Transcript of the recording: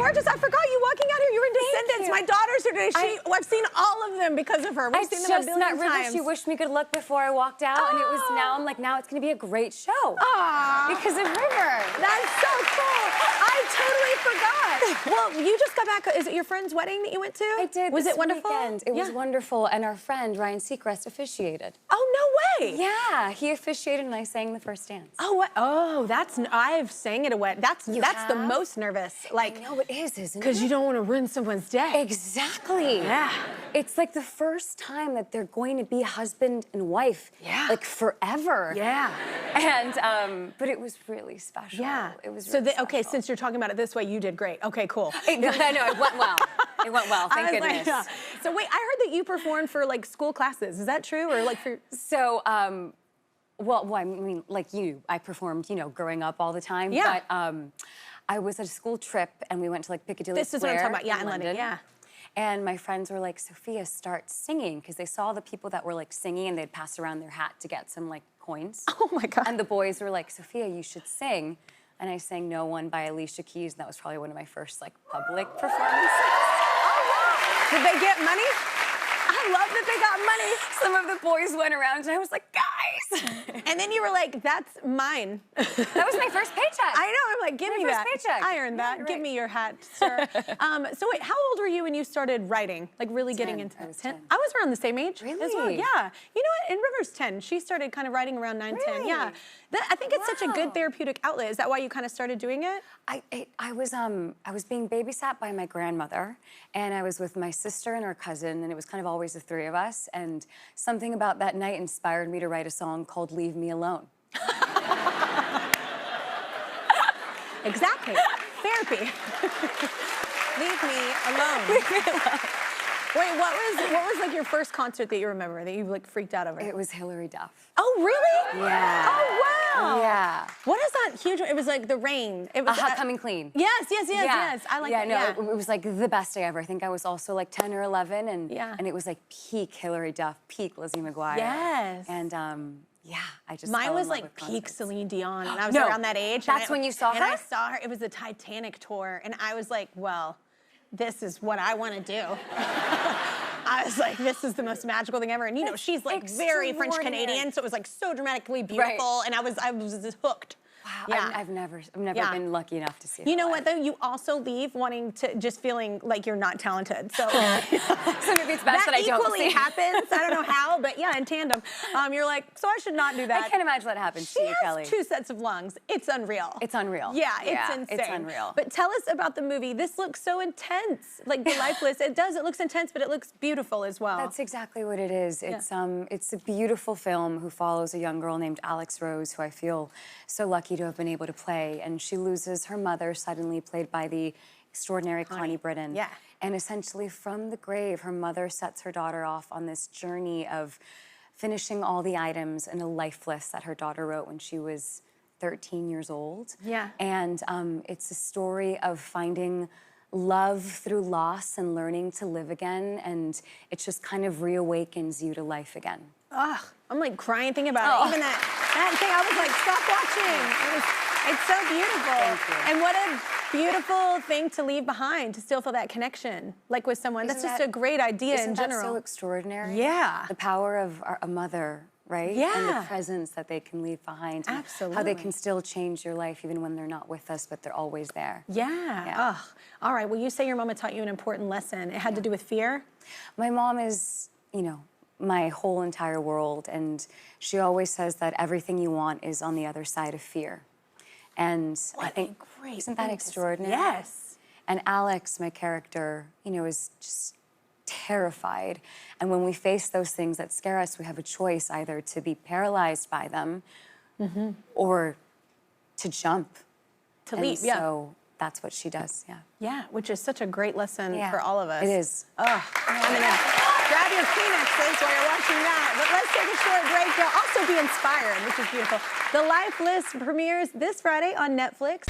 gorgeous. I forgot you walking out here. You were in Descendants. My daughters are today. I've seen all of them because of her. We've seen them a billion times. She wished me good luck before I walked out, and it was now, I'm like, now it's gonna be a great show. Because of River. That's so cool. I totally forgot. Well, you just got back. Is it your friend's wedding that you went to? I did. Was it wonderful? Weekend. It was wonderful, and our friend Ryan Seacrest officiated. Oh, no way. Yeah, he officiated, and I sang the first dance. Oh, what? Oh, I've sang at a wedding. That's the most nervous. Like, I know it is, isn't it? Because you don't want to ruin someone's day. Exactly. Yeah. It's like the first time that they're going to be husband and wife. Yeah. Like forever. Yeah. And, but it was really special. Yeah. It was really special. Okay, since you're talking about it this way, you did great. Okay, cool. I know, it went well. It went well, thank goodness. Like, yeah. So wait, I heard that you performed for like school classes. Is that true? Or like for... So, well, I mean, like you, I performed, you know, growing up all the time. Yeah. But I was at a school trip, and we went to like Piccadilly This is what I'm talking about. Yeah, in London. Yeah. And my friends were like, Sophia, start singing, because they saw the people that were like singing, and they'd pass around their hat to get some like coins. Oh my God. And the boys were like, Sophia, you should sing. And I sang No One by Alicia Keys, and that was probably one of my first like public performances. Oh, wow. Did they get money? I love that they got money. Some of the boys went around, and I was like, guys. And then you were like, that's mine. That was my first paycheck. I know, I'm like, give me that. Paycheck. I earned that. Yeah, Give me your hat, sir. So wait, how old were you when you started writing? Like really getting into it? I was 10. I was around the same age. Really? As well. Yeah. You know what? In River's 10. She started kind of writing around 9, 10. Yeah. I think it's such a good therapeutic outlet. Is that why you kind of started doing it? I was being babysat by my grandmother, and I was with my sister and her cousin, and it was kind of always the three of us, and something about that night inspired me to write a song called Leave Me Alone. Exactly. Therapy. Leave me alone. Leave me alone. Wait, what was like your first concert that you remember that you like freaked out over? It was Hilary Duff. Oh, really? Yeah. Oh, wow. Yeah. What is that huge? It was like the rain. It was Coming Clean. Yes. I like that. Yeah, no, it was like the best day ever. I think I was also like 10 or 11, and it was like peak Hilary Duff, peak Lizzie McGuire. Yes. And yeah, I just Mine fell in was love like with peak concerts. Celine Dion, and I was around that age. That's when you saw her? And I saw her. It was the Titanic tour, and I was like, well, this is what I want to do. I was like, this is the most magical thing ever. And you know, she's like very French Canadian, so it was like so dramatically beautiful, and I was just hooked. Wow, Yeah. I've never been lucky enough to see her You know live. what though? You also leave wanting to just feeling like you're not talented. So, So maybe it's best that I don't equally see. happens. I don't know how, but yeah, in tandem. You're like, so I should not do that. I can't imagine that happens to She you, has Kelly. 2 sets of lungs. It's unreal. It's unreal. Yeah, it's insane. It's unreal. But tell us about the movie. This looks so intense. Like The Lifeless. It does. It looks intense, but it looks beautiful as well. That's exactly what it is. It's a beautiful film who follows a young girl named Alex Rose, who I feel so lucky to have been able to play. And she loses her mother suddenly, played by the extraordinary Connie Britton. Yeah. And essentially from the grave, her mother sets her daughter off on this journey of finishing all the items in a lifeless that her daughter wrote when she was 13 years old. Yeah. And it's a story of finding love through loss and learning to live again, and it just kind of reawakens you to life again. Ugh, I'm like crying thinking about it. Even that thing, I was like, stop watching. It's so beautiful. Thank you. And what a beautiful thing to leave behind, to still feel that connection, like with someone. That's just a great idea in general. Isn't that so extraordinary? Yeah. The power of a mother, right? Yeah. And the presence that they can leave behind. And Absolutely. how they can still change your life even when they're not with us, but they're always there. Yeah. Ugh. All right, well, you say your mama taught you an important lesson. It had to do with fear? My mom is, you know, my whole entire world, and she always says that everything you want is on the other side of fear. And I think, isn't that extraordinary? Yes. And Alex, my character, you know, is just terrified. And when we face those things that scare us, we have a choice either to be paralyzed by them or to jump. To leap, yeah. So that's what she does, yeah. Yeah, which is such a great lesson for all of us. It is. Ugh. I'm gonna grab your Kleenexes while you're watching that. But let's take a short break. You'll also be inspired, which is beautiful. The Lifeless premieres this Friday on Netflix.